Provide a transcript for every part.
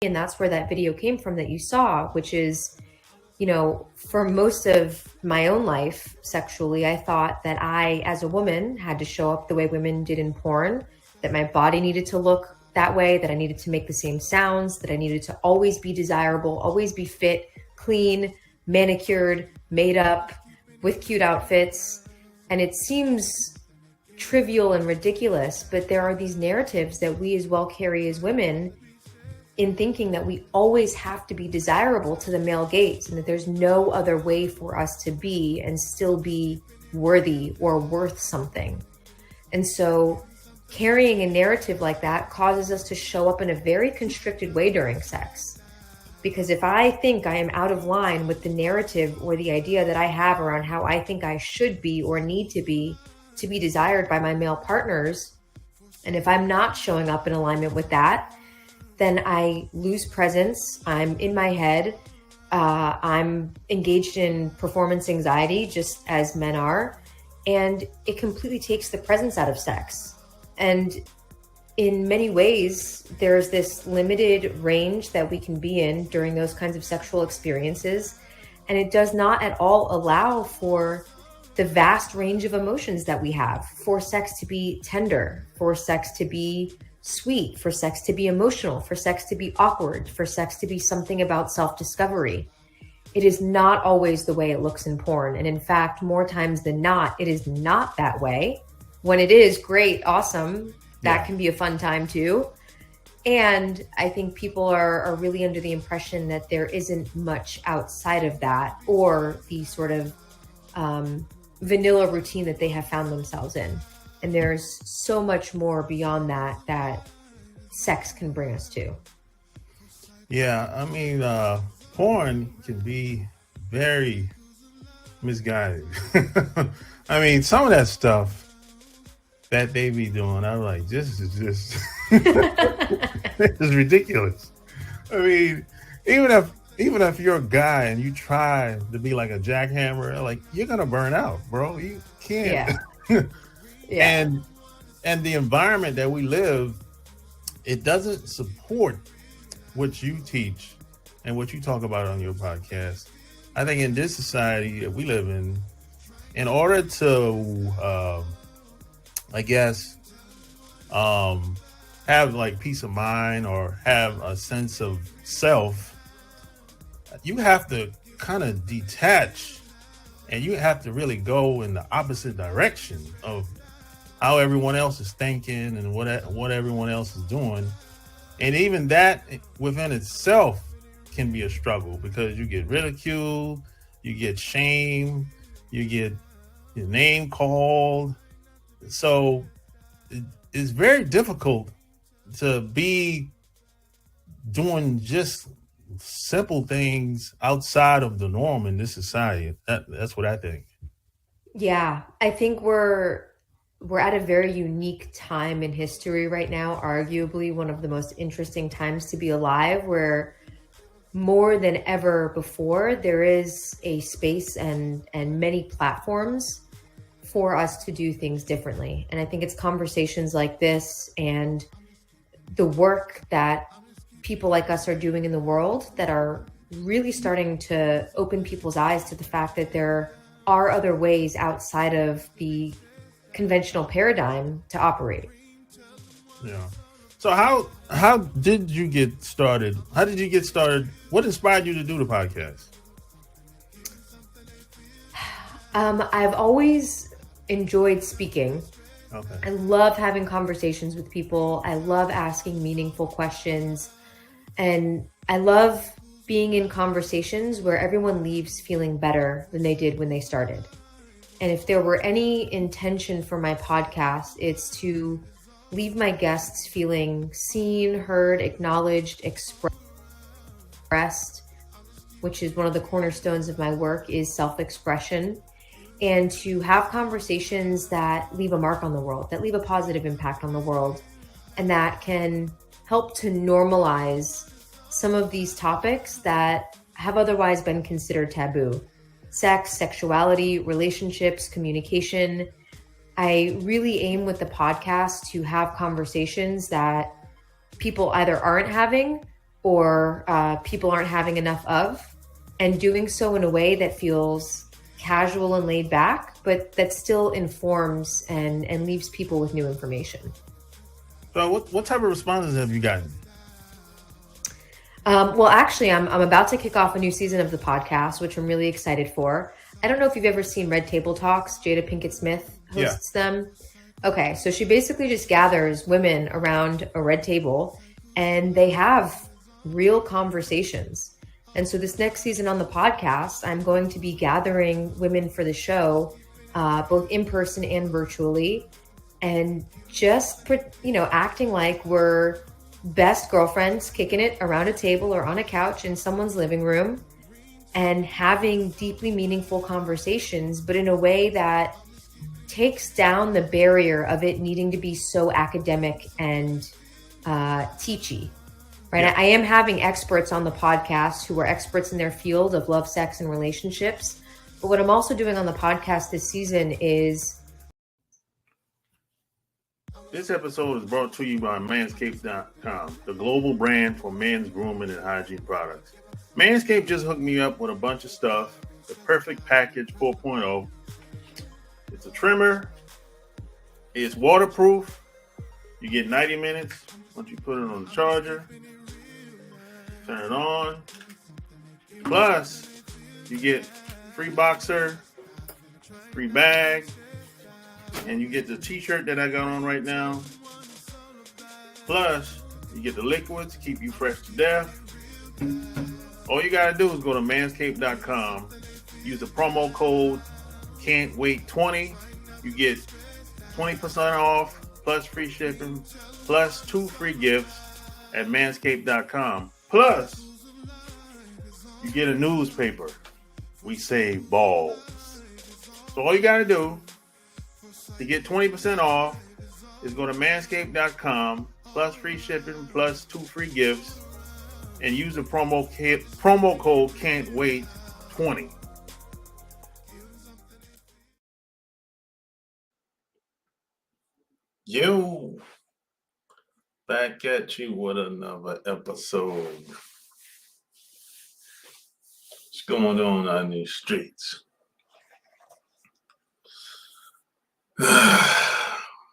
And that's where that video came from that you saw, which is, you know, for most of my own life sexually, I thought that I, as a woman, had to show up the way women did in porn, that my body needed to look that way, that I needed to make the same sounds, that I needed to always be desirable, always be fit, clean, manicured, made up, with cute outfits. And it seems trivial and ridiculous, but there are these narratives that we as well carry as women in thinking that we always have to be desirable to the male gaze and that there's no other way for us to be and still be worthy or worth something. And so carrying a narrative like that causes us to show up in a very constricted way during sex. Because if I think I am out of line with the narrative or the idea that I have around how I think I should be or need to be desired by my male partners, and if I'm not showing up in alignment with that, then I lose presence. I'm in my head. I'm engaged in performance anxiety, just as men are. And it completely takes the presence out of sex. And in many ways, there's this limited range that we can be in during those kinds of sexual experiences. And it does not at all allow for the vast range of emotions that we have, for sex to be tender, for sex to be sweet, for sex to be emotional, for sex to be awkward, for sex to be something about self-discovery. It is not always the way it looks in porn. And in fact, more times than not, it is not that way. When it is, great, awesome. That can be a fun time too. And I think people are really under the impression that there isn't much outside of that or the sort of vanilla routine that they have found themselves in. And there's so much more beyond that sex can bring us to. Yeah, I mean, porn can be very misguided. I mean, some of that stuff that they be doing, I'm like, this is just this is ridiculous. I mean, even if you're a guy and you try to be like a jackhammer, like you're gonna burn out, bro. You can't. Yeah. Yeah. And the environment that we live, it doesn't support what you teach and what you talk about on your podcast. I think in this society that we live in order to, I guess, have like peace of mind or have a sense of self, you have to kind of detach and you have to really go in the opposite direction of how everyone else is thinking and what everyone else is doing. And even that within itself can be a struggle because you get ridiculed, you get shamed, you get your name called. So it's very difficult to be doing just simple things outside of the norm in this society. That's what I think. Yeah, I think we're at a very unique time in history right now, arguably one of the most interesting times to be alive, where more than ever before, there is a space and many platforms for us to do things differently. And I think it's conversations like this and the work that people like us are doing in the world that are really starting to open people's eyes to the fact that there are other ways outside of the conventional paradigm to operate. Yeah. So how did you get started? How did you get started? What inspired you to do the podcast? I've always enjoyed speaking. Okay. I love having conversations with people. I love asking meaningful questions. And I love being in conversations where everyone leaves feeling better than they did when they started. And if there were any intention for my podcast, it's to leave my guests feeling seen, heard, acknowledged, expressed, which is one of the cornerstones of my work, is self-expression. and to have conversations that leave a mark on the world, that leave a positive impact on the world, and that can help to normalize some of these topics that have otherwise been considered taboo. Sex, sexuality, relationships, communication. I really aim with the podcast to have conversations that people either aren't having or people aren't having enough of, and doing so in a way that feels casual and laid back, but that still informs and leaves people with new information. So what type of responses have you gotten? Well, actually, I'm about to kick off a new season of the podcast, which I'm really excited for. I don't know if you've ever seen Red Table Talks. Jada Pinkett Smith hosts them. Okay, so she basically just gathers women around a red table and they have real conversations. And so this next season on the podcast, I'm going to be gathering women for the show, both in person and virtually, and just, acting like we're best girlfriends kicking it around a table or on a couch in someone's living room and having deeply meaningful conversations, but in a way that takes down the barrier of it needing to be so academic and teachy, right? Yeah. I am having experts on the podcast who are experts in their field of love, sex, and relationships. But what I'm also doing on the podcast this season is... This episode is brought to you by Manscaped.com, the global brand for men's grooming and hygiene products. Manscaped just hooked me up with a bunch of stuff. The Perfect Package 4.0. It's a trimmer. It's waterproof. You get 90 minutes once you put it on the charger. Turn it on. Plus, you get free boxer, free bag, and you get the t-shirt that I got on right now. Plus, you get the liquids to keep you fresh to death. All you gotta do is go to manscaped.com, use the promo code CAN'TWAIT20. You get 20% off, plus free shipping, plus 2 free gifts at manscaped.com. Plus, you get a newspaper. We save balls. So all you gotta do to get 20% off is go to manscaped.com, plus free shipping, plus 2 free gifts, and use the promo code CAN'TWAIT20. Yo, back at you with another episode. What's going on these streets?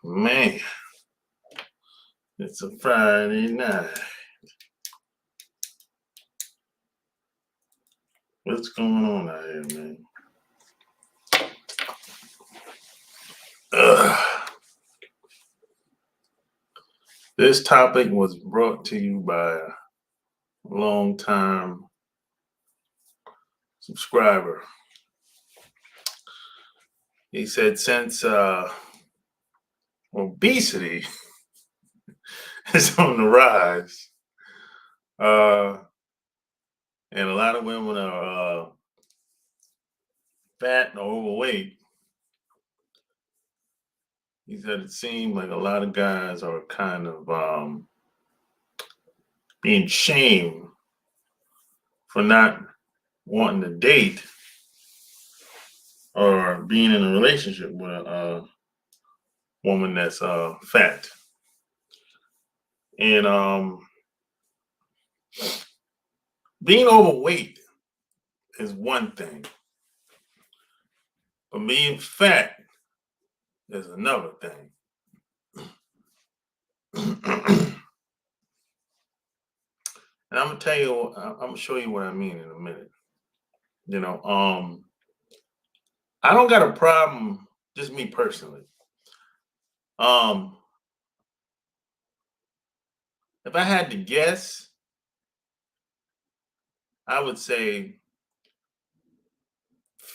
Man, it's a Friday night. What's going on out here, man? This topic was brought to you by a long-time subscriber. He said since obesity is on the rise, and a lot of women are fat and overweight, he said it seemed like a lot of guys are kind of being shamed for not wanting to date or being in a relationship with a woman that's fat. And being overweight is one thing, but being fat is another thing. And I'm gonna show you what I mean in a minute. I don't got a problem, just me personally. If I had to guess, I would say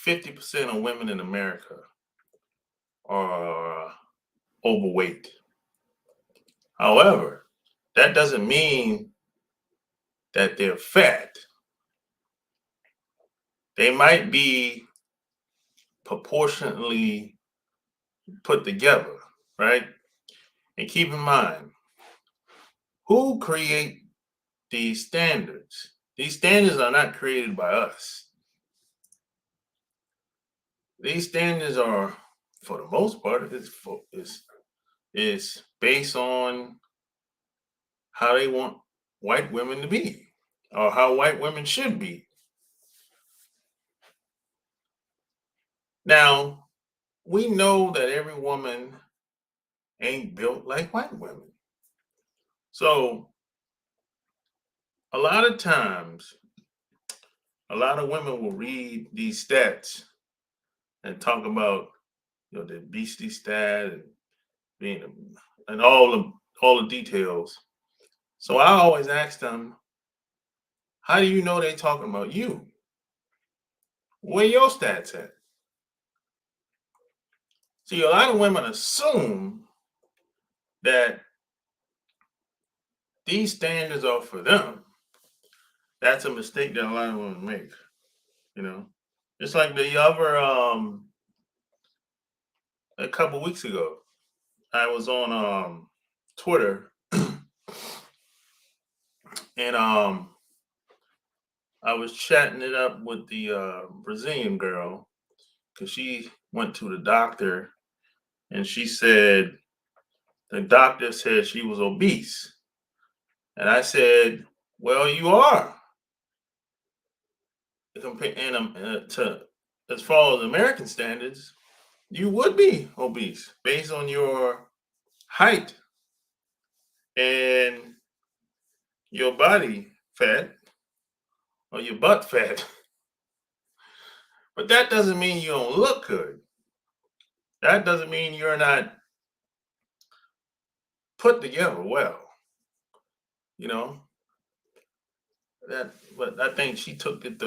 50% of women in America are overweight. However, that doesn't mean that they're fat. They might be proportionately put together, right? And keep in mind, who create these standards? These standards are not created by us. These standards are, for the most part, is based on how they want white women to be, or how white women should be. Now, we know that every woman ain't built like white women. So a lot of times, a lot of women will read these stats and talk about, the beastie stat and being and all the details. So I always ask them, how do you know they talking about you? Where your stats at? See, a lot of women assume that these standards are for them. That's a mistake that a lot of women make. It's like the other a couple weeks ago, I was on Twitter, and I was chatting it up with the Brazilian girl, because she went to the doctor, and she said the doctor said she was obese, and I said, "Well, you are." To as far as American standards, you would be obese based on your height and your body fat or your butt fat. But that doesn't mean you don't look good. That doesn't mean you're not put together well. You know but I think she took what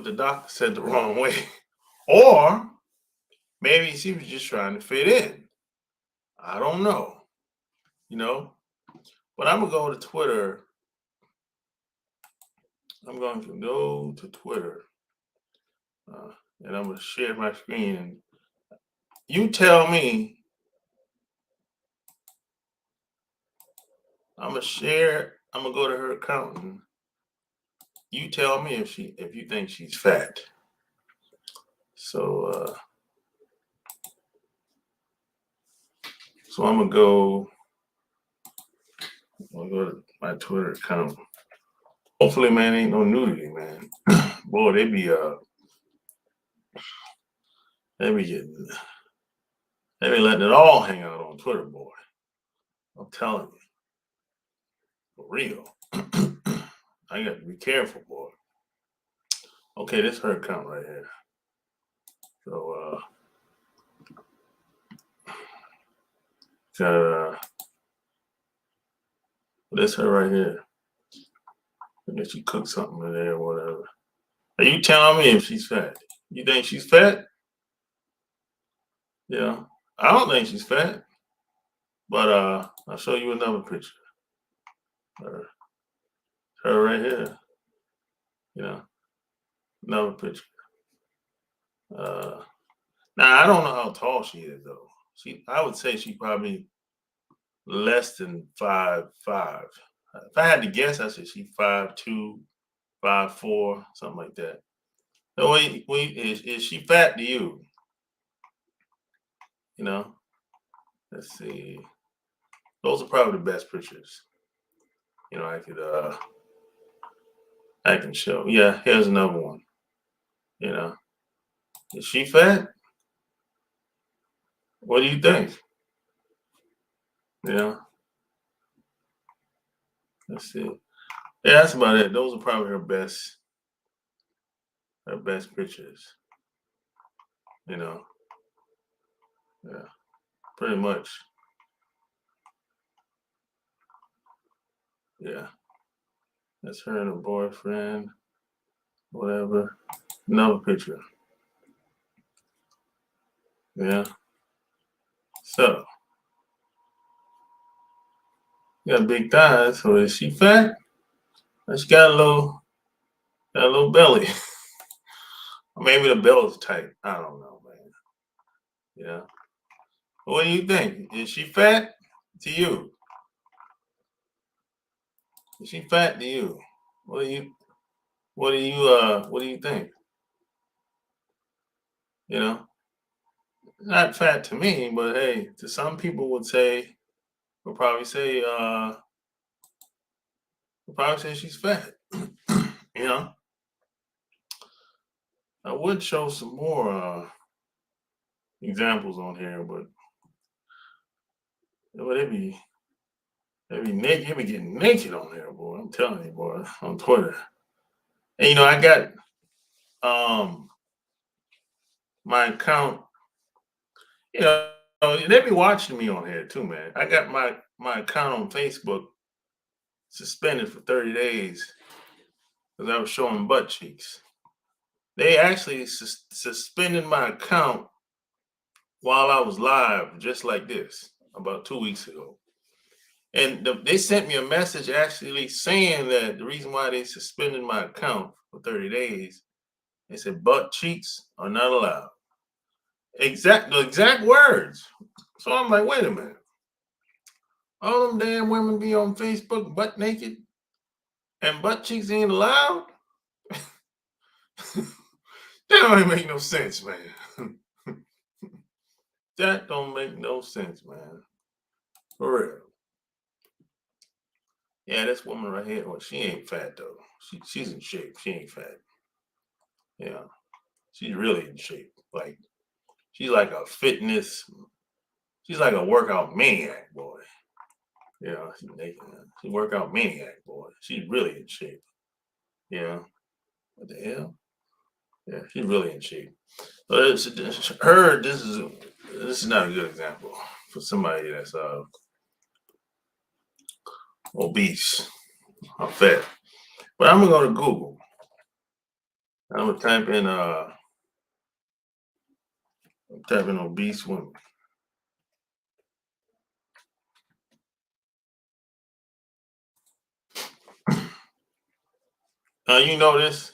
the doctor said the wrong way, or maybe she was just trying to fit in. I don't know. But I'm gonna go to Twitter. I'm going to go to Twitter, and I'm gonna share my screen. And you tell me. I'm gonna go to her account, and you tell me if you think she's fat. So I'm gonna go. I'll go to my Twitter account. Hopefully, man, ain't no nudity, man. Boy, they be getting, they be letting it all hang out on Twitter, boy. I'm telling you, for real. I got to be careful, boy. Okay, this is her account right here. So this her right here. I guess she cooked something in there or whatever. Are you telling me if she's fat? You think she's fat? Yeah. I don't think she's fat. But I'll show you another picture. Her right here. Another picture. Now I don't know how tall she is though. I would say she probably less than 5'5". If I had to guess, I say she's 5'2", 5'4", something like that. So is she fat to you? Let's see. Those are probably the best pictures. I can show. Yeah, here's another one. Is she fat? What do you think? Let's see. Yeah, that's about it. Those are probably her best pictures. Yeah, pretty much. Yeah, that's her and her boyfriend, whatever. Another picture. Yeah. So, you got big thighs. So is she fat? She got a little belly. Or maybe the belt's tight. I don't know, man. Yeah. What do you think? Is she fat to you? Is she fat to you? What do you what do you think? You know? Not fat to me, but hey, to some people would probably say she's fat. You know? I would show some more examples on here, but they be getting naked on there, boy. I'm telling you, boy, on Twitter. And I got um my account, you know, they be watching me on here too, man. I got my account on Facebook suspended for 30 days because I was showing butt cheeks. They actually suspended my account while I was live, just like this, about 2 weeks ago. And they sent me a message actually saying that the reason why they suspended my account for 30 days, they said butt cheeks are not allowed. The exact words. So I'm like, wait a minute. All them damn women be on Facebook butt naked and butt cheeks ain't allowed? That don't even make no sense, man. That don't make no sense, man. For real. Yeah, this woman right here, well, she ain't fat though. She's in shape. She ain't fat. Yeah. She's really in shape. Like she's like a fitness, she's like a workout maniac, boy. Yeah, she workout maniac, boy. She's really in shape. Yeah. What the hell? Yeah, she's really in shape. But this is not a good example for somebody that's obese or fat. But I'm gonna go to Google. I'm gonna type in obese women. You know this.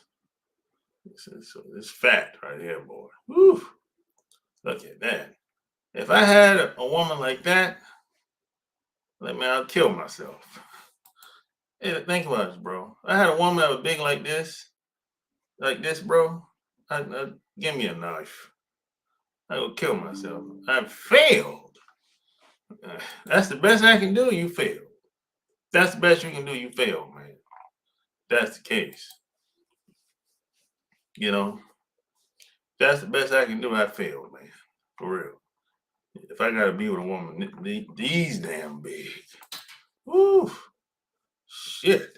This fat right here, boy. Woo! Look at that. If I had a woman like that, I'll kill myself. Hey, think about this, bro. I had a woman that was big like this, bro. Give me a knife. I would kill myself. I failed. That's the best I can do. You failed. That's the best you can do. You failed, man. That's the case. That's the best I can do. I failed, man. For real. If I gotta be with a woman these damn big, woo, shit.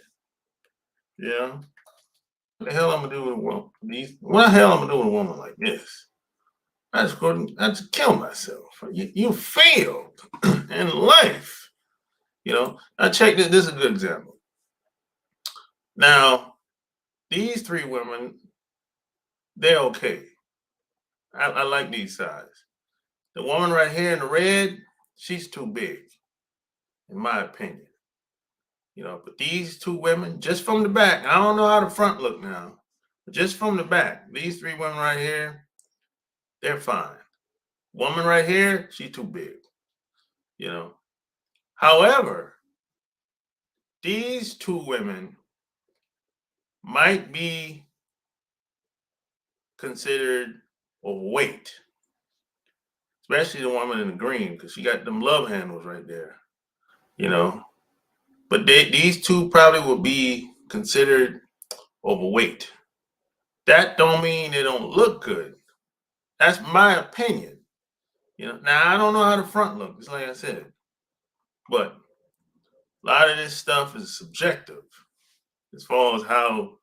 Yeah. What the hell I'm gonna do with a woman? What the hell I'm gonna do with a woman like this? I just kill myself. You failed in life. I check this. This is a good example. Now, these three women, they're okay. I like these size. The woman right here in the red, she's too big, in my opinion. But these two women, just from the back, I don't know how the front look now, but just from the back, these three women right here, they're fine. Woman right here, she's too big. However, these two women might be considered overweight, especially the woman in the green, because she got them love handles right there. But these two probably would be considered overweight. That don't mean they don't look good. That's my opinion. Now I don't know how the front looks, like I said, but a lot of this stuff is subjective as far as how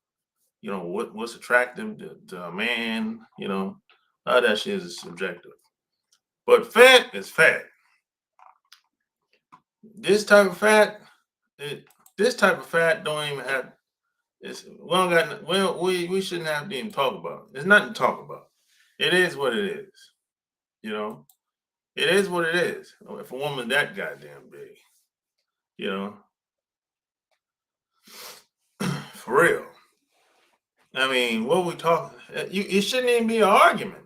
what's attractive to a man. A lot of that shit is subjective. But fat is fat. This type of fat, don't even have. We don't got. Well, we shouldn't have to even talk about. There's nothing to talk about. It is what it is. It is what it is. If a woman that goddamn big, for real. I mean, what we talking? It shouldn't even be an argument.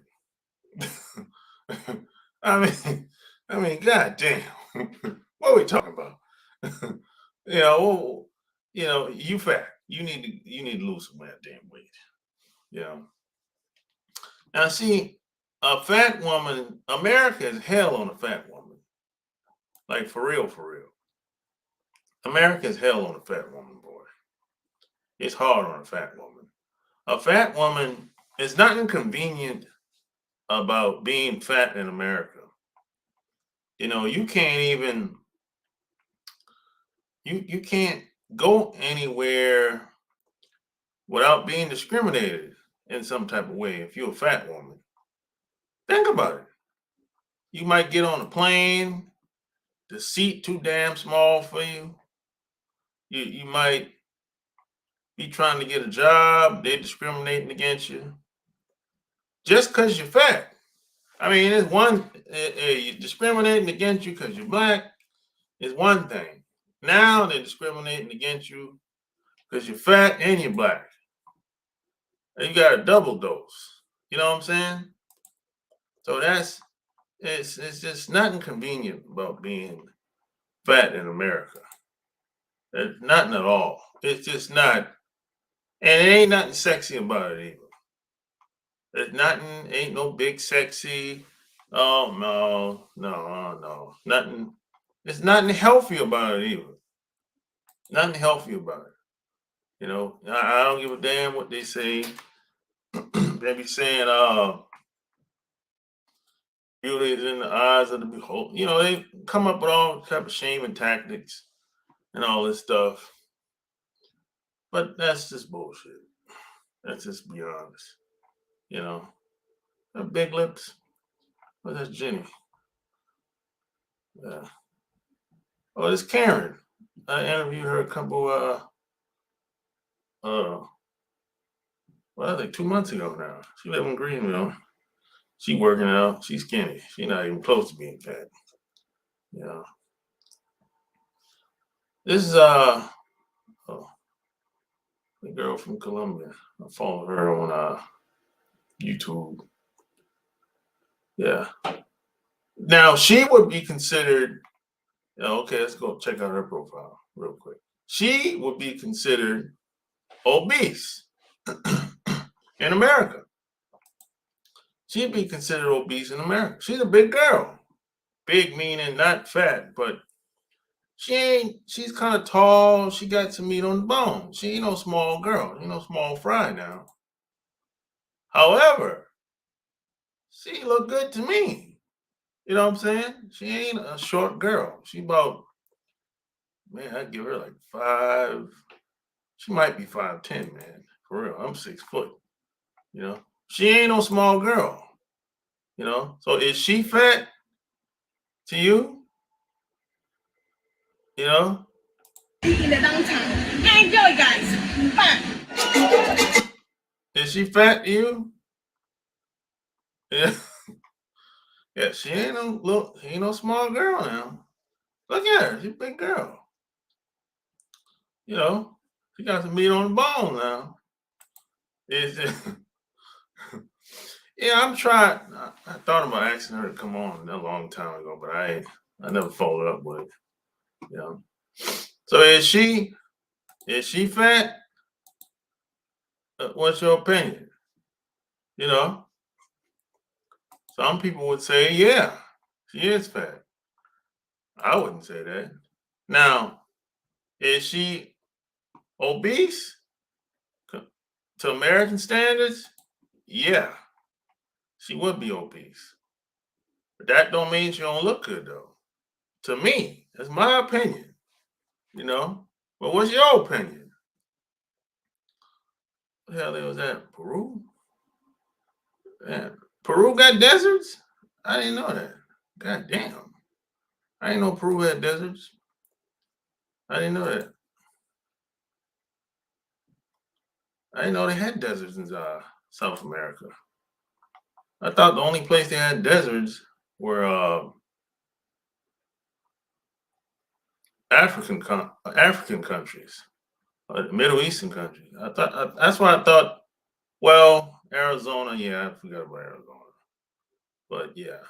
I mean, God damn, what are we talking about? you know, you fat. You need to lose some damn weight. You know. Now, see, a fat woman. America is hell on a fat woman. Like for real, for real. America is hell on a fat woman, boy. It's hard on a fat woman. A fat woman is not inconvenient about being fat in America. You can't even you can't go anywhere without being discriminated in some type of way if you're a fat woman. Think about it. You might get on a plane, the seat too damn small for you. You might be trying to get a job, they're discriminating against you just because you're fat. I mean, it's one discriminating against you because you're black is one thing. Now they're discriminating against you because you're fat and you're black. And you got a double dose. You know what I'm saying? So it's just nothing convenient about being fat in America. There's nothing at all. It's just not, and it ain't nothing sexy about it either. There's nothing, ain't no big sexy. Oh no, nothing. There's nothing healthy about it either. Nothing healthy about it. I don't give a damn what they say. They be saying, beauty is in the eyes of the beholder. They come up with all type of shaming tactics and all this stuff. But that's just bullshit. Let's just be honest. Her big lips. Well, that's Jenny. Yeah. Oh, this Karen. I interviewed her a couple I think 2 months ago now. She live in Greenville. She working out. She's skinny. She's not even close to being fat. This is the girl from Colombia. I follow her on YouTube. Yeah. Now she would be considered. Okay, let's go check out her profile real quick. She would be considered obese in America. She'd be considered obese in America. She's a big girl. Big meaning not fat, but she's kind of tall. She got some meat on the bone. She ain't no small girl. She ain't no small fry now. However, she look good to me. You know what I'm saying? She ain't a short girl. She about, man, I'd give her like 5. She might be 5'10", man. For real. I'm 6 foot. She ain't no small girl. So is she fat to you? In the downtown. Enjoy, guys. Fun. Is she fat to you? Yeah. Yeah, she ain't no small girl now. Look at her. She's a big girl. She got some meat on the bone now. It's just, yeah, I'm trying. I thought about asking her to come on a long time ago, but I never followed up with it. So is she fat? What's your opinion? Some people would say, yeah, she is fat. I wouldn't say that. Now, is she obese to American standards? Yeah, she would be obese. But that don't mean she don't look good, though. To me, that's my opinion. But what's your opinion? What the hell was that? Peru? Man, Peru got deserts? I didn't know that. God damn. I didn't know Peru had deserts. I didn't know that. I didn't know they had deserts in South America. I thought the only place they had deserts were African countries, Middle Eastern countries. That's what I thought. Well, Arizona, yeah, I forgot about Arizona. But yeah,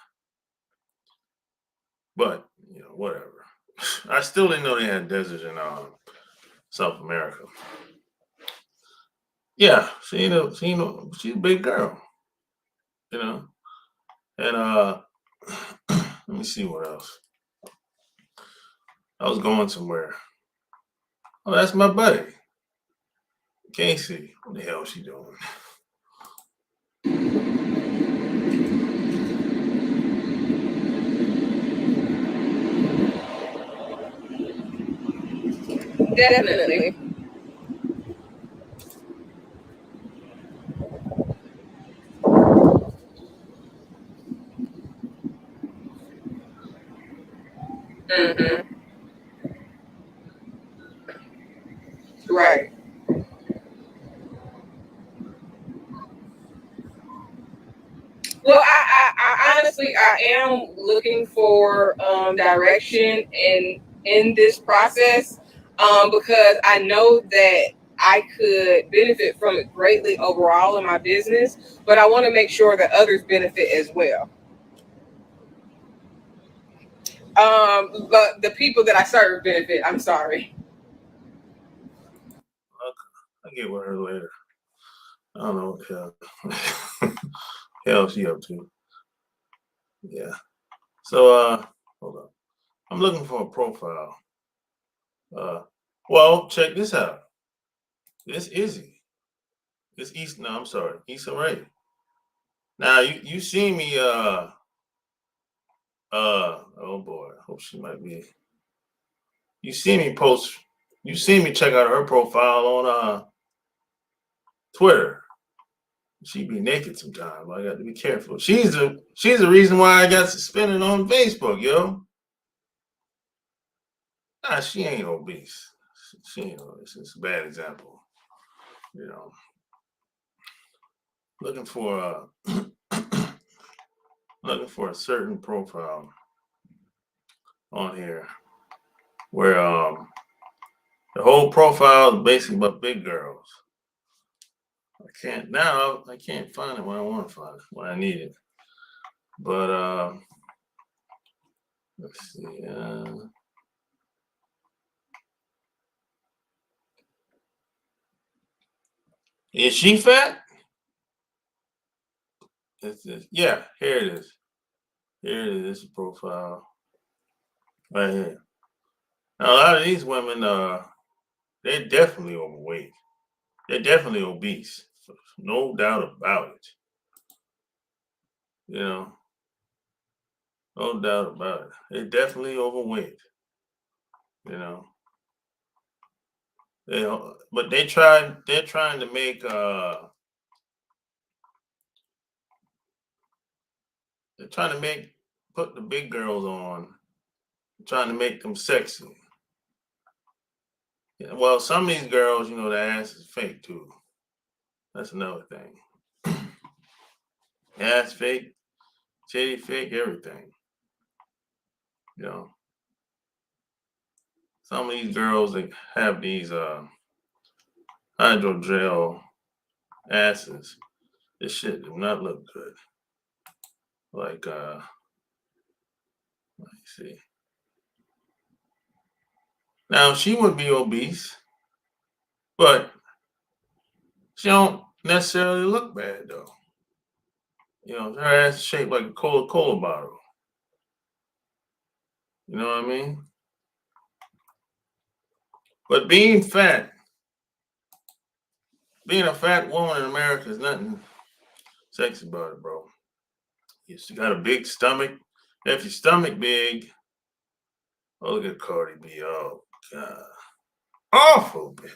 but whatever. I still didn't know they had deserts in South America. Yeah, she's a big girl, you know. And let me see what else. I was going somewhere. Oh, that's my buddy, Casey. What the hell is she doing? Definitely. Hmm. Right. Well, I honestly, I am looking for direction in this process, because I know that I could benefit from it greatly overall in my business, but I want to make sure that others benefit as well. But the people that I serve benefit. I'm sorry. I'll get with her later. I don't know what the hell, hell she up to. Yeah. So hold on. I'm looking for a profile. Uh well, check this out. This Izzy. This East no, I'm sorry, Issa Rae. Now you see me oh boy, I hope she might be. You see me post you see me check out her profile on Twitter. She be naked sometimes. I got to be careful. She's the reason why I got suspended on Facebook, yo. Nah, she ain't obese. She ain't obese. It's a bad example. You know, looking for looking for a certain profile on here where the whole profile is basically about big girls. I can't find it when I want to find it, when I need it. But let's see. Is she fat? Yeah, here it is. Here it is. This is profile right here. Now, a lot of these women, they're definitely overweight. They're definitely obese. No doubt about it. You know, no doubt about it. They're definitely overweight. You know, they but they're trying to make they're trying to make put the big girls on, trying to make them sexy. Yeah, well, some of these girls, the ass is fake too. That's another thing. Ass fake, titty fake, everything. You know, some of these girls that have these hydrogel asses, this shit do not look good. Like let me see. Now she would be obese, but she don't necessarily look bad though. Her ass is shaped like a Coca-Cola bottle. You know what I mean? But being a fat woman in America is nothing sexy about it, bro. Yes, you got a big stomach. If your stomach big, oh, look at Cardi B. Oh God, awful bitch.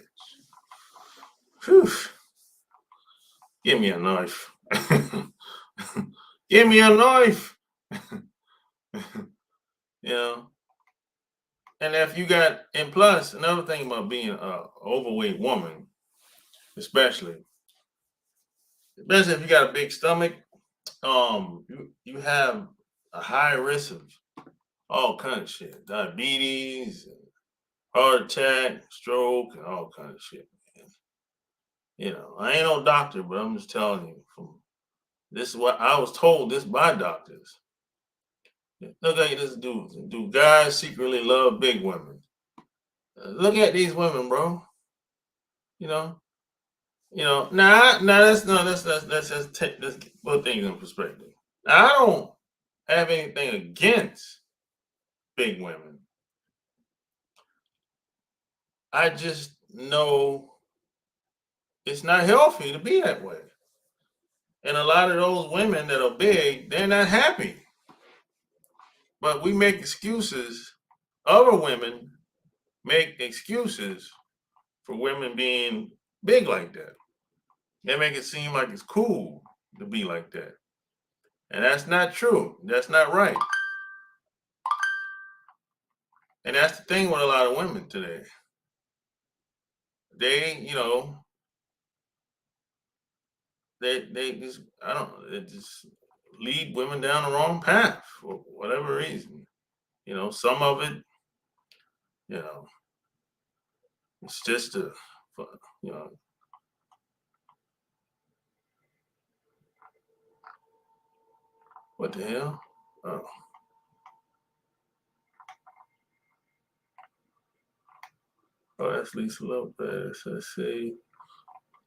Whew. Give me a knife. Give me a knife. you know. And if you got, and plus another thing about being a overweight woman, especially if you got a big stomach, you have a high risk of all kind of shit, diabetes, heart attack, stroke, and all kind of shit. Man. You know, I ain't no doctor, but I'm just telling you, from this is what I was told this by doctors. Look at this dude. Do guys secretly love big women? Look at these women, bro. You know, now let's just take this, put things in perspective. Now, I don't have anything against big women. I just know it's not healthy to be that way. And a lot of those women that are big, they're not happy. But we make excuses. Other women make excuses for women being big like that. They make it seem like it's cool to be like that. And that's not true. That's not right. And that's the thing with a lot of women today. They, they just, I don't know, they just lead women down the wrong path for whatever reason. Some of it, you know, it's just you know, what the hell? Oh, that's Lisa Lopez. Let's see.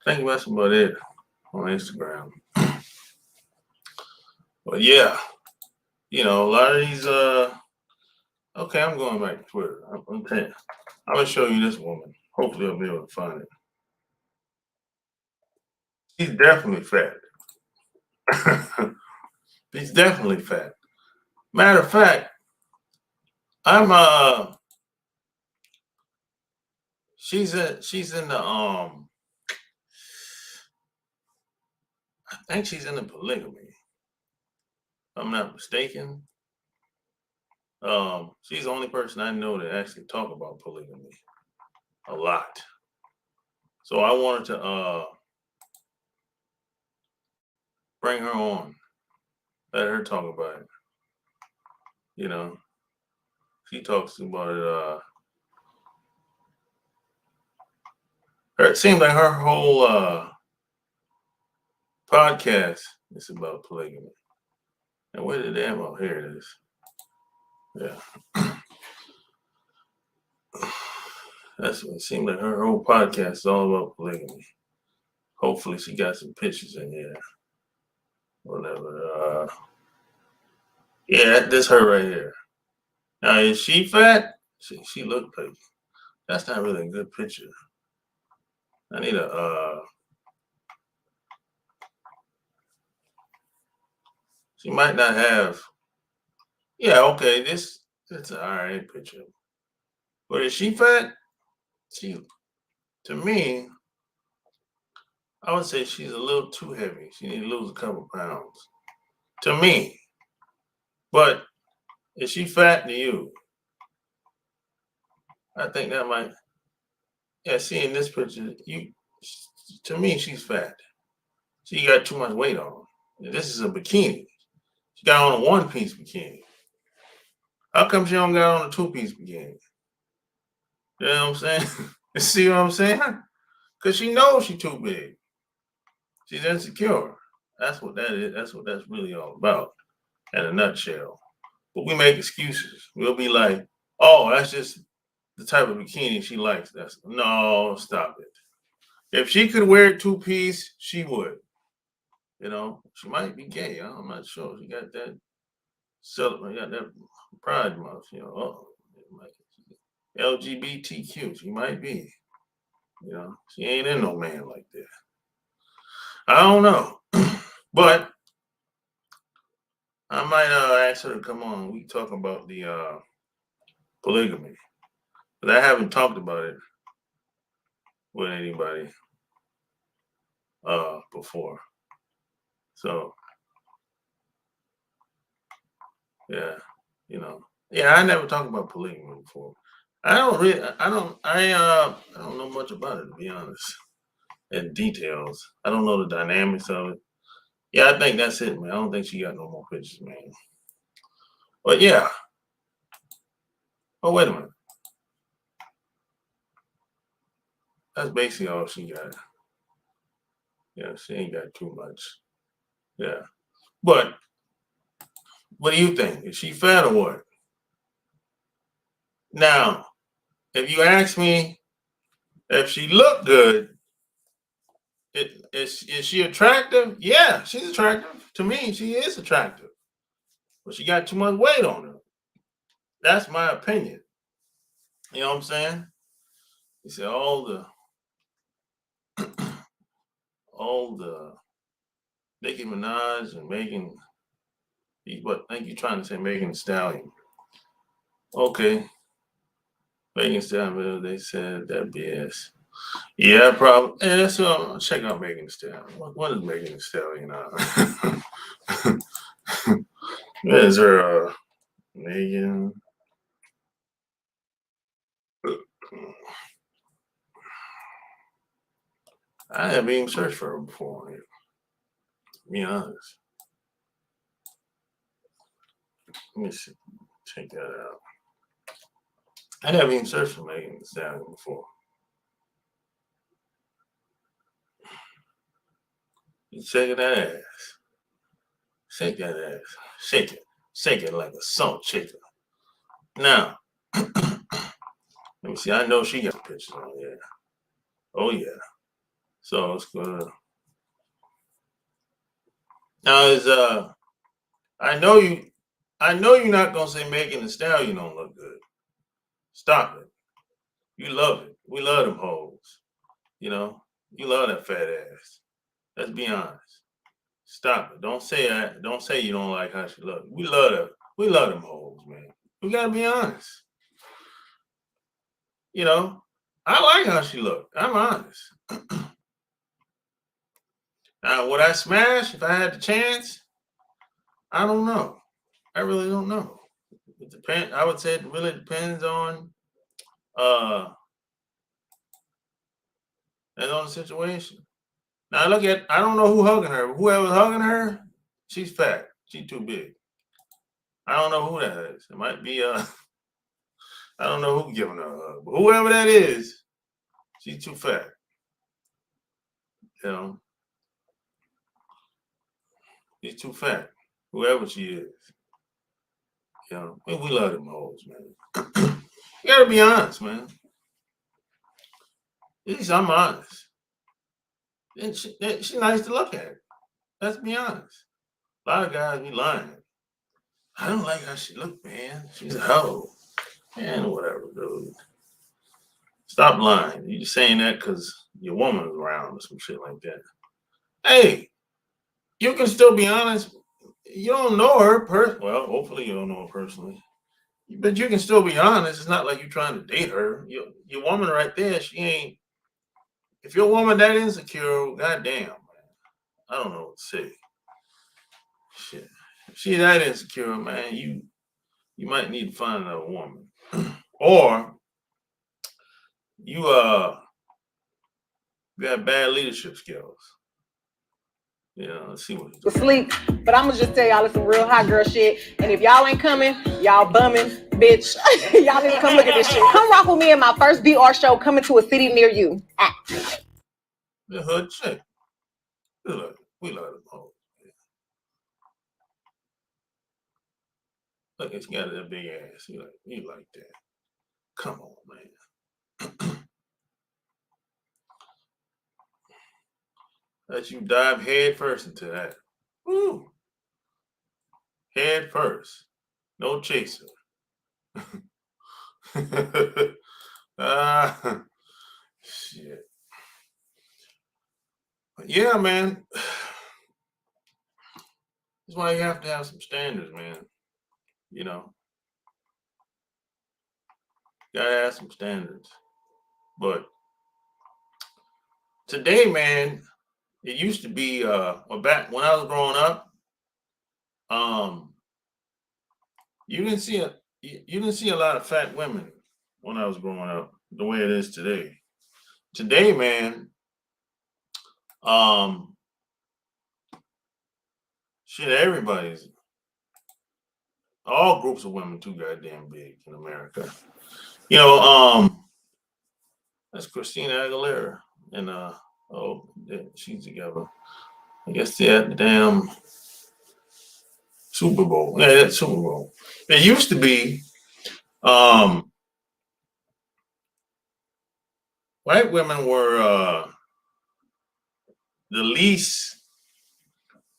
I think that's about it on Instagram. But yeah, a lot of these. Okay, I'm going back to Twitter. I'm gonna show you this woman. Hopefully, I'll be able to find it. She's definitely fat. She's definitely fat. Matter of fact, I'm she's in the I think she's in the polygamy. If I'm not mistaken. She's the only person I know that actually talk about polygamy a lot. So I wanted to bring her on, let her talk about it. She talks about it. It seems like her whole podcast is about polygamy. And where did that? Oh, here it is. Yeah. That's what it seemed like. Her whole podcast is all about polygamy. Hopefully she got some pictures in here. Whatever. Yeah, this her right here. Now, is she fat? She looked like, that's not really a good picture. I need she might not have, yeah, okay, it's an all right picture. But is she fat? To me, I would say she's a little too heavy. She needs to lose a couple pounds. To me. But is she fat to you? I think that might, yeah, seeing this picture, to me, she's fat. She got too much weight on. This is a bikini. She got on a one-piece bikini. How come she don't got on a two-piece bikini? You know what I'm saying? You see what I'm saying? Because she knows she's too big. She's insecure. That's what that is. That's what that's really all about in a nutshell. But we make excuses. We'll be like, oh, that's just the type of bikini she likes. No, stop it. If she could wear two-piece, she would. She might be gay. I'm not sure. She got that got that pride month, LGBTQ. She might be. She ain't in no man like that. I don't know. But I might ask her to come on. We talk about the polygamy. But I haven't talked about it with anybody before. So yeah, yeah, I never talked about polygamy before. I don't know much about it, to be honest, in details. I don't know the dynamics of it. Yeah, I think that's it, man. I don't think she got no more pictures, man. But yeah. Oh, wait a minute. That's basically all she got. Yeah, she ain't got too much. Yeah. But what do you think? Is she fat or what? Now, if you ask me if she looked good, is she attractive? Yeah, she's attractive. To me, she is attractive. But she got too much weight on her. That's my opinion. You know what I'm saying? You say all the Nicki Minaj and Megan, what I think you're trying to say Megan Thee Stallion. Okay. Megan Thee Stallion, they said that BS. Yeah, probably. Yeah, so check out Megan Thee Stallion. What is Megan Thee Stallion now? Is her Megan? I haven't even searched for her before. To be honest. Let me see. Check that out. I never even searched for Megan Thee Stallion before. You shaking that ass. Shake that ass. Shake it. Shake it like a salt shaker. Now, let me see. I know she got pictures on there. Oh yeah. So it's gonna. Now is I know you're not gonna say Megan Thee Stallion don't look good. Stop it. You love it. We love them hoes. You know, you love that fat ass. Let's be honest. Stop it. Don't say that. Don't say you don't like how she look. We love her. We love them hoes, man. We gotta be honest. You know, I like how she look. I'm honest. Now, would I smash if I had the chance? I don't know. I really don't know. It depends. I would say it really depends on the situation. Now look at, I don't know who hugging her. Whoever's hugging her, she's fat. She's too big. I don't know who that is. It might be I don't know who giving her a hug, but whoever that is, she's too fat. You know, she's too fat. Whoever she is. You know, we love them hoes, man. You gotta be honest, man. At least I'm honest. And she's nice to look at. Let's be honest. A lot of guys be lying. I don't like how she look, man. She's a hoe. Man, whatever, dude. Stop lying. You just saying that because your woman's around or some shit like that. Hey, you can still be honest. You don't know her well, hopefully you don't know her personally. But you can still be honest. It's not like you're trying to date her. Your woman right there, she ain't. If your woman that insecure, goddamn, man. I don't know what to say. Shit. If she that insecure, man, you might need to find another woman. Or you got bad leadership skills. Yeah, let's see what he's sleep. But I'm gonna just tell y'all it's some real hot girl shit. And if y'all ain't coming, y'all bumming, bitch. Y'all need to come look at this shit. Come rock with me in my first VR show coming to a city near you. The hood chick. We love them hoes. Look, it's got that big ass. You like that. Come on, man. Let you dive head first into that. Woo. Head first. No chaser. Shit. But yeah, man. That's why you have to have some standards, man. You know. Gotta have some standards. But today, man, it used to be back when I was growing up, you didn't see a lot of fat women when I was growing up the way it is today. Today, man, shit, everybody's all groups of women too goddamn big in America. You know, that's Christina Aguilera and Oh, she's together. I guess they're at the damn Super Bowl. Yeah, that's Super Bowl. It used to be white women were the least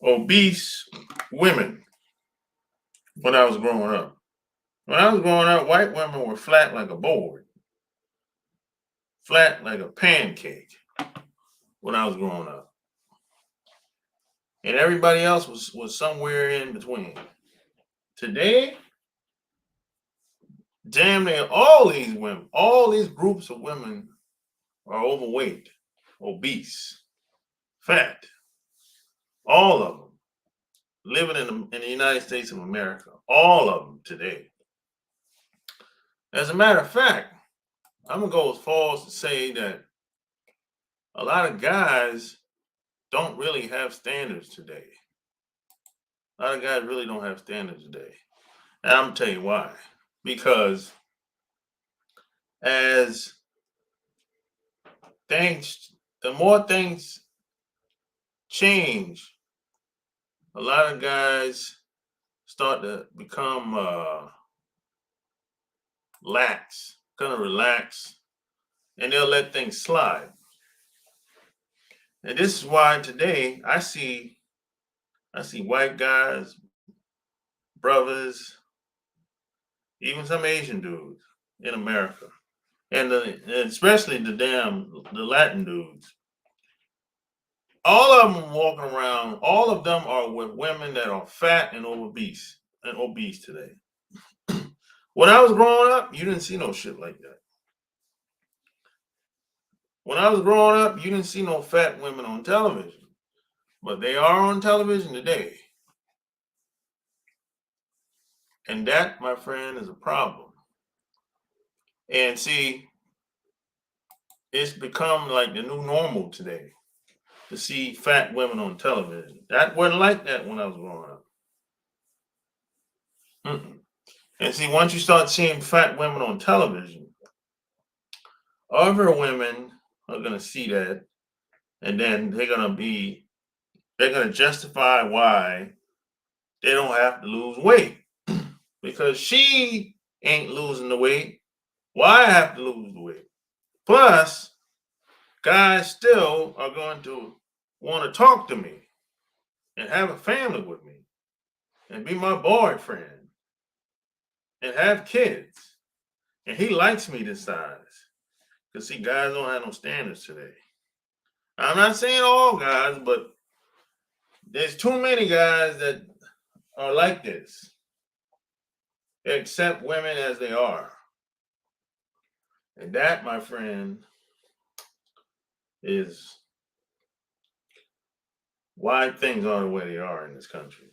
obese women when I was growing up. When I was growing up, white women were flat like a board, flat like a pancake when I was growing up. And everybody else was somewhere in between. Today, damn near all these women, all these groups of women are overweight, obese, fat. All of them living in the United States of America. All of them today. As a matter of fact, I'm going to go as far as to say that a lot of guys don't really have standards today. A lot of guys really don't have standards today. And I'm going to tell you why. Because as the more things change, a lot of guys start to become lax, kind of relax, and they'll let things slide. And this is why today I see white guys, brothers, even some Asian dudes in America, and especially the Latin dudes. All of them walking around. All of them are with women that are fat and obese today. When I was growing up, you didn't see no shit like that. When I was growing up, you didn't see no fat women on television, but they are on television today. And that, my friend, is a problem. And see, it's become like the new normal today to see fat women on television. That wasn't like that when I was growing up. And see, once you start seeing fat women on television, other women are going to see that, and then they're going to justify why they don't have to lose weight. Because she ain't losing the weight. Why I have to lose the weight? Plus, guys still are going to want to talk to me and have a family with me and be my boyfriend and have kids. And he likes me this size. Because see, guys don't have no standards today. I'm not saying all guys, but there's too many guys that are like this. They accept women as they are. And that, my friend, is why things are the way they are in this country.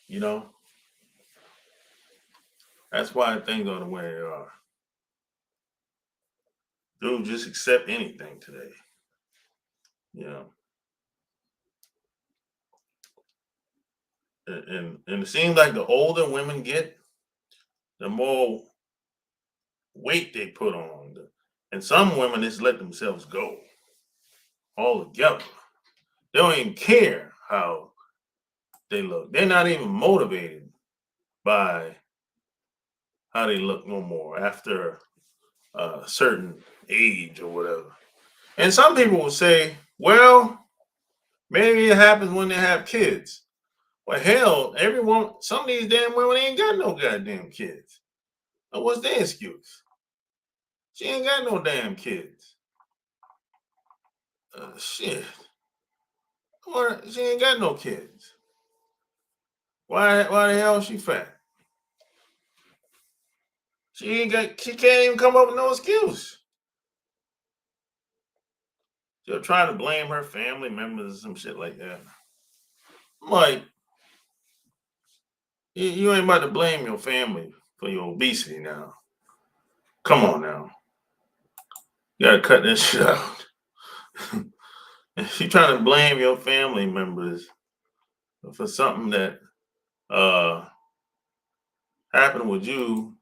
You know? That's why things are the way they are. Dude, just accept anything today. You know? And it seems like the older women get, the more weight they put on. And some women just let themselves go altogether. They don't even care how they look. They're not even motivated by how they look no more after a certain age or whatever. And some people will say, well, maybe it happens when they have kids. Well, hell, some of these damn women ain't got no goddamn kids. So what's their excuse? She ain't got no damn kids. Shit. She ain't got no kids. Why the hell is she fat? She can't even come up with no excuse. She'll try to blame her family members or some shit like that. I'm like, you ain't about to blame your family for your obesity now. Come on now. You gotta cut that shit out. If you're trying to blame your family members for something that happened with you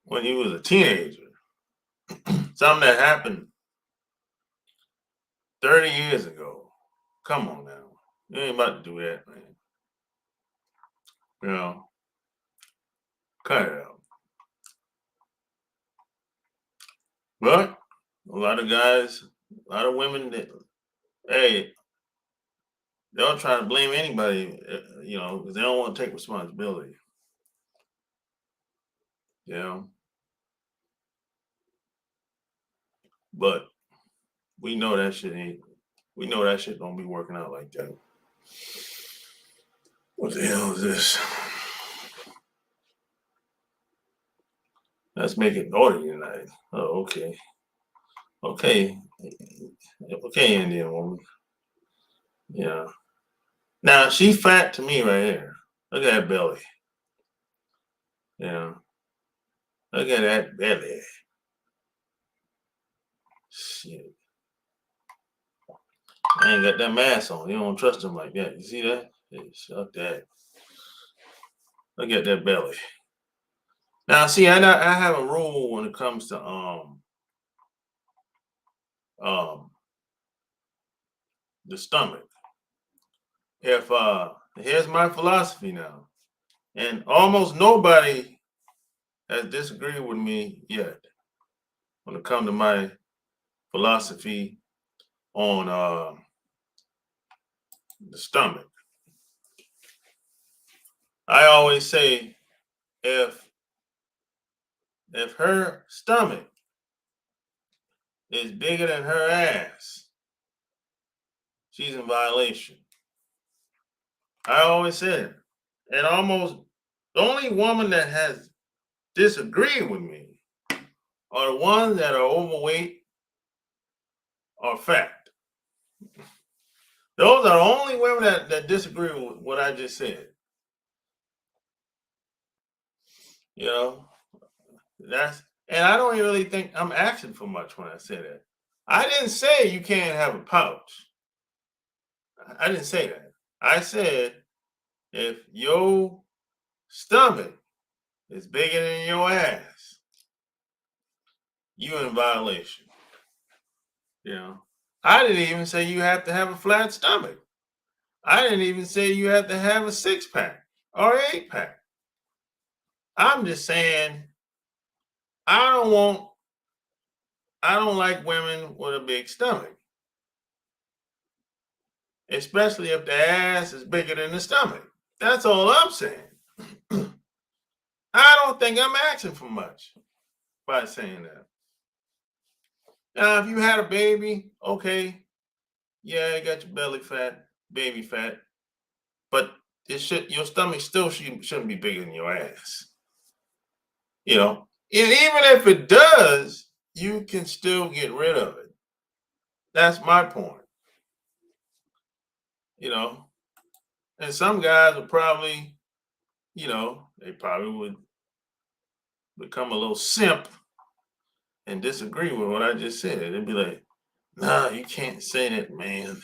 when you was a teenager, something that happened 30 years ago. Come on now. You ain't about to do that, man. You know, cut it out. But a lot of guys, a lot of women that, hey, they'll try to blame anybody, you know, because they don't want to take responsibility. You know? But we know that shit ain't, we know that shit don't be working out like that. What the hell is this? Let's make it naughty tonight. Oh, okay. Okay. Okay, Indian woman. Yeah. Now, she fat to me right here. Look at that belly. Yeah. Look at that belly. Shit. I ain't got that mask on. You don't trust him like that. You see that? Hey, shut that. Look at that belly. Now, see, I have a rule when it comes to the stomach. If here's my philosophy now, and almost nobody has disagreed with me yet when it comes to my philosophy on the stomach. I always say if her stomach is bigger than her ass, she's in violation. I always said it. And almost the only woman that has disagreed with me are the ones that are overweight or fat. Those are the only women that disagree with what I just said. You know, and I don't really think I'm asking for much when I say that. I didn't say you can't have a pouch. I didn't say that. I said if your stomach is bigger than your ass, you're in violation. You know, I didn't even say you have to have a flat stomach. I didn't even say you have to have a 6-pack or 8-pack. I'm just saying I don't like women with a big stomach, especially if the ass is bigger than the stomach. That's all I'm saying. I don't think I'm asking for much by saying that. Now, if you had a baby, okay, yeah, you got your belly fat, baby fat, but your stomach still shouldn't be bigger than your ass. You know, and even if it does, you can still get rid of it. That's my point. You know, and some guys would probably, you know, they probably would become a little simp and disagree with what I just said. They'd be like, nah, you can't say that, man.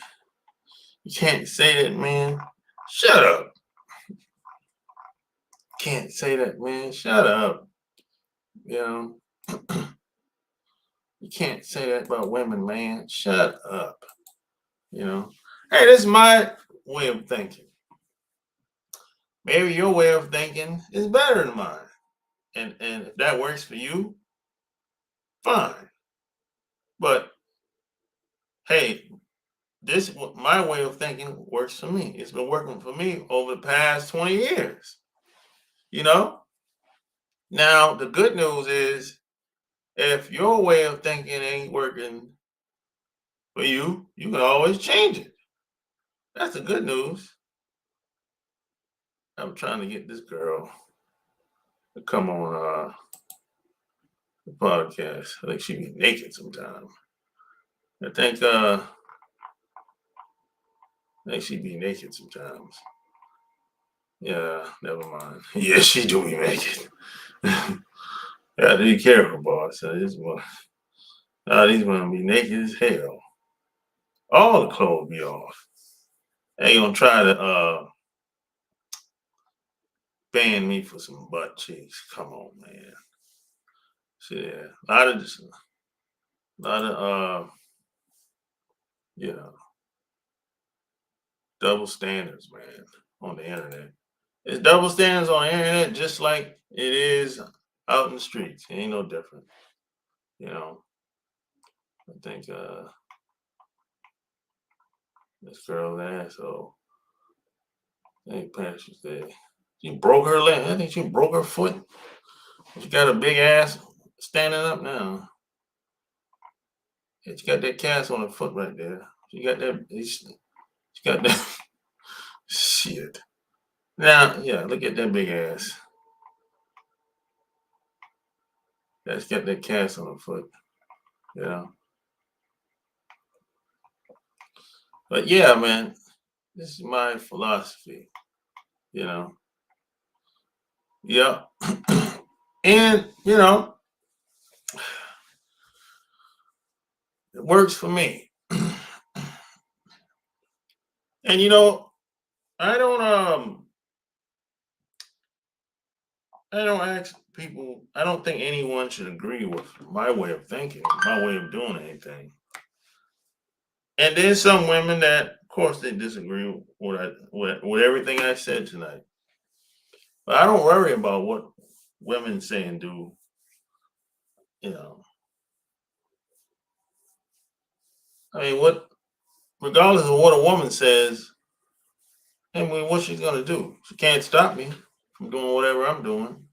You can't say that, man. Shut up. Can't say that, man. Shut up. You know, you can't say that about women, man. Shut up. You know, hey, this is my way of thinking. Maybe your way of thinking is better than mine. And if that works for you, fine. But hey, my way of thinking works for me. It's been working for me over the past 20 years. You know? Now, the good news is if your way of thinking ain't working for you, you can always change it. That's the good news. I'm trying to get this girl to come on the podcast. I think she be naked sometime. I think she be naked sometimes. Yeah, never mind. Yeah, she do be naked. Yeah, be careful, boss. These women be naked as hell. All the clothes be off. They gonna try to ban me for some butt cheeks. Come on, man. See, yeah, a lot of You know, double standards, man, on the internet. It's double standards on the internet just like it is out in the streets. It ain't no different. You know, I think this girl's an asshole. I think Pastor said she broke her leg. I think she broke her foot. She got a big ass standing up now. She got that cast on her foot right there. She got that. She got that. Shit. Now, yeah, look at that big ass. That's got that cast on her foot. You know. But yeah, man, this is my philosophy. You know. Yeah. And, you know, it works for me. And you know, I don't ask people, I don't think anyone should agree with my way of thinking, my way of doing anything. And there's some women that, of course, they disagree with everything I said tonight. But I don't worry about what women say and do. You know, I mean, regardless of what a woman says, I mean, what she's gonna do? She can't stop me from doing whatever I'm doing.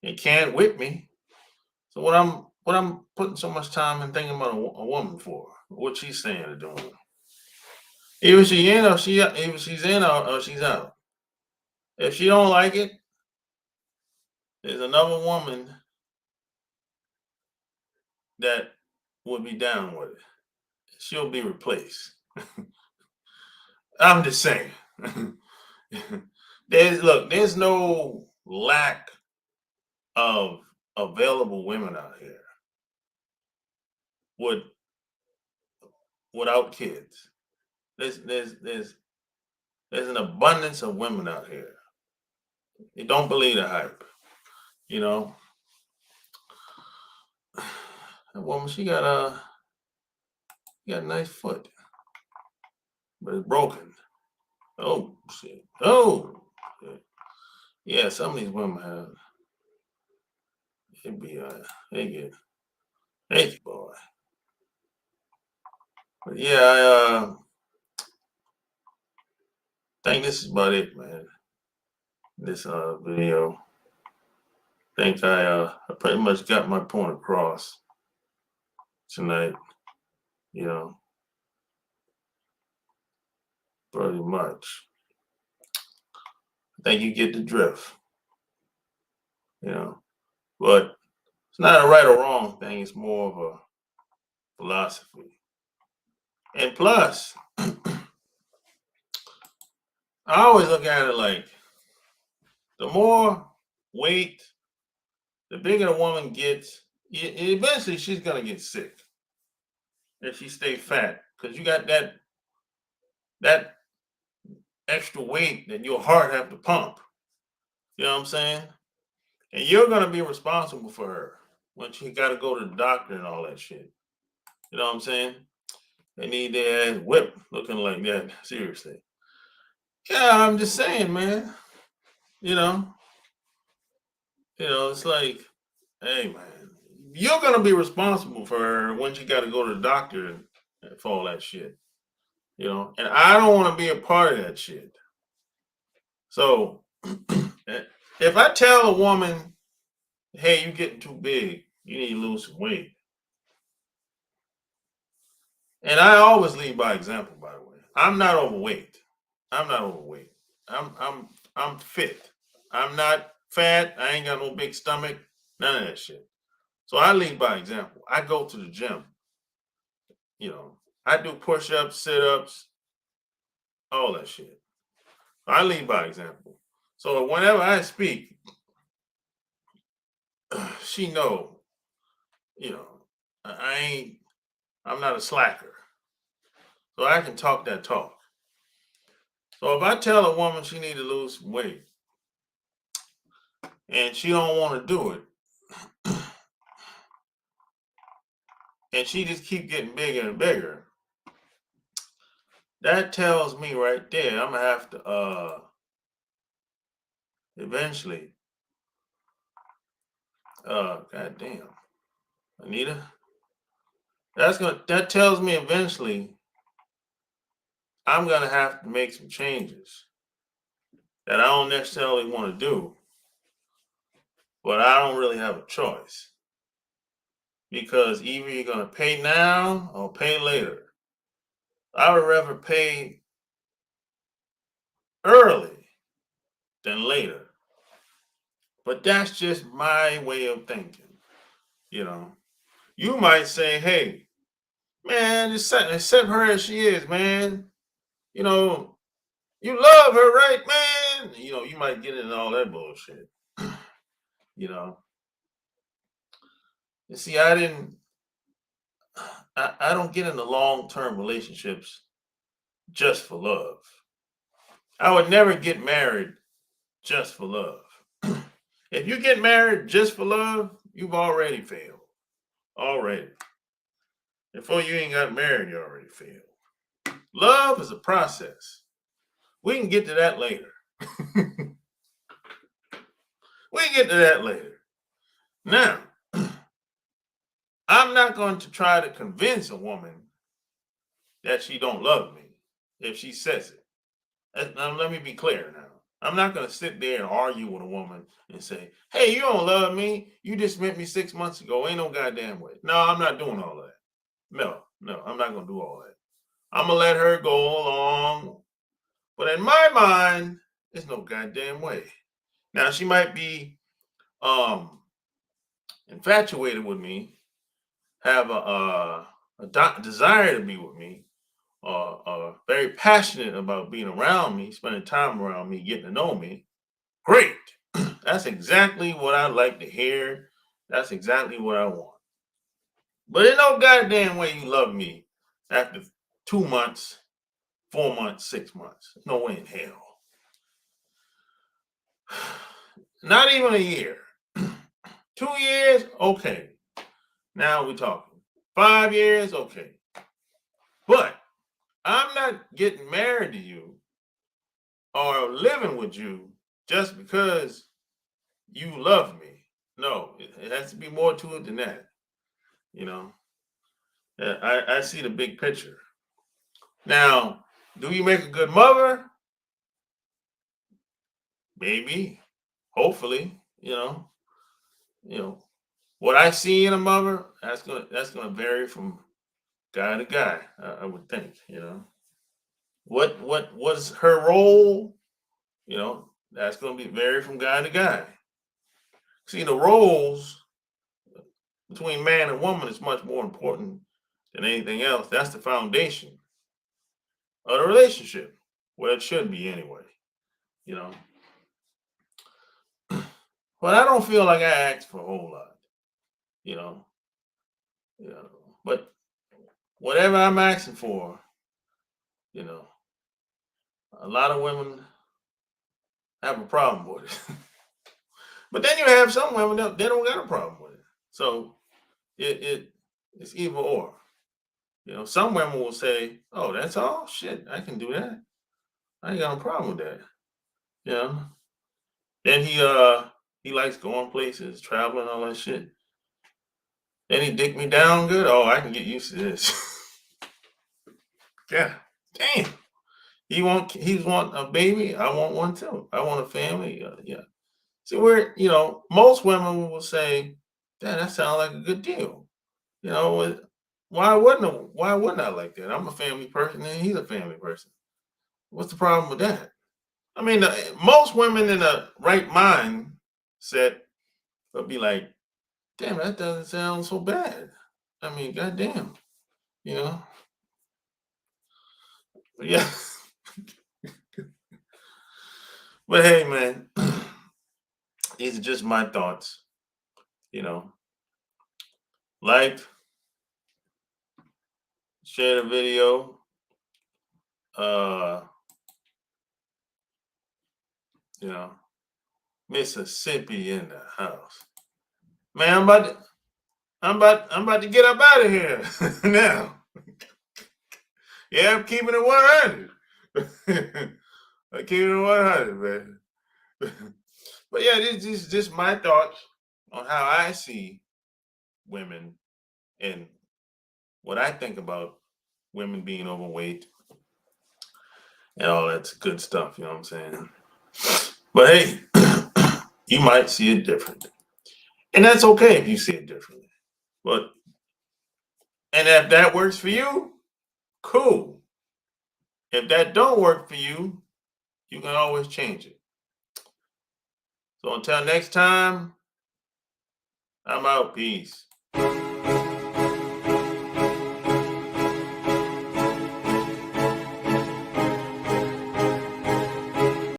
It can't whip me. So what I'm putting so much time and thinking about a woman for? What she's saying or doing? Either she's in or she's out. If she don't like it, there's another woman that would be down with it. She'll be replaced. I'm just saying. There's no lack of available women out here with without kids. There's an abundance of women out here. You don't believe the hype, you know. That woman, she got a nice foot, but it's broken. Oh shit! Oh, shit. Yeah. Some of these women have. It be they get boy. But yeah, I think this is about it, man. This video. Think I pretty much got my point across tonight. You know, pretty much. I think you get the drift. You know, but it's not a right or wrong thing. It's more of a philosophy. And plus, I always look at it like the more weight, the bigger the woman gets, eventually she's gonna get sick if she stay fat because you got that extra weight that your heart have to pump. You know what I'm saying? And you're gonna be responsible for her when she got to go to the doctor and all that shit. You know what I'm saying? They need their ass whipped looking like that. Seriously. Yeah, I'm just saying, man. You know, it's like, hey, man, you're gonna be responsible for her when she got to go to the doctor and for all that shit. You know, and I don't want to be a part of that shit. So, if I tell a woman, "Hey, you're getting too big. You need to lose some weight," and I always lead by example. By the way, I'm not overweight. I'm not overweight. I'm fit. I'm not fat. I ain't got no big stomach. None of that shit. So I lead by example. I go to the gym. You know, I do push-ups, sit-ups, all that shit. I lead by example. So whenever I speak, she know, I'm not a slacker. So I can talk that talk. So if I tell a woman she need to lose weight and she don't want to do it, and she just keep getting bigger and bigger, that tells me right there I'm gonna have to eventually goddamn, Anita. That tells me eventually I'm gonna have to make some changes that I don't necessarily want to do, but I don't really have a choice. Because either you're gonna pay now or pay later. I would rather pay early than later. But that's just my way of thinking. You know, you might say, hey, man, just accept her as she is, man. You know, you love her, right, man? You know, you might get into all that bullshit. You know, you see, I don't get into long-term relationships just for love. I would never get married just for love. If you get married just for love, you've already failed. Already. Before you ain't got married, you already failed. Love is a process. We can get to that later. We can get to that later. Now, I'm not going to try to convince a woman that she don't love me if she says it. Now, let me be clear now. I'm not going to sit there and argue with a woman and say, hey, you don't love me. You just met me 6 months ago. Ain't no goddamn way. No, I'm not doing all that. No, I'm not going to do all that. I'm going to let her go along. But in my mind, there's no goddamn way. Now, she might be infatuated with me, have a desire to be with me, very passionate about being around me, spending time around me, getting to know me. Great. That's exactly what I like to hear. That's exactly what I want. But there's no goddamn way you love me after 2 months, 4 months, 6 months. No way in hell. Not even a year. 2 years, okay. Now we're talking. 5 years, okay. But I'm not getting married to you or living with you just because you love me. No, it has to be more to it than that. You know, I see the big picture. Now, do you make a good mother? Maybe, hopefully, you know, what I see in a mother, that's gonna vary from guy to guy. I would think, you know, what was her role? You know, that's gonna be vary from guy to guy. See, the roles between man and woman is much more important than anything else. That's the foundation of the relationship. Well, it should be anyway, you know. But I don't feel like I asked for a whole lot, you know. You know, but whatever I'm asking for, you know, a lot of women have a problem with it. But then you have some women that they don't got a problem with it. So it's either or. You know, some women will say, "Oh, that's all? Shit, I can do that. I ain't got no problem with that." You know. Then he likes going places, traveling, all that shit. Then he dick me down good. Oh, I can get used to this. Yeah, damn. He's want a baby. I want one too. I want a family. Yeah. See, most women will say, "Damn, that sounds like a good deal." You know, why wouldn't I like that? I'm a family person and he's a family person. What's the problem with that? I mean, most women in a right mind set will be like, damn, that doesn't sound so bad. I mean, goddamn, you know? But yeah. But hey, man, these are just my thoughts, you know. Like, share the video. You know, Mississippi in the house. Man, I'm about to get up out of here now. Yeah, I'm keeping it 100. I'm keeping it 100, man. But yeah, this is just my thoughts on how I see women and what I think about women being overweight and all that good stuff, you know what I'm saying? But hey, you might see it different. And that's okay if you see it differently. And if that works for you, cool. If that don't work for you, you can always change it. So until next time, I'm out. Peace.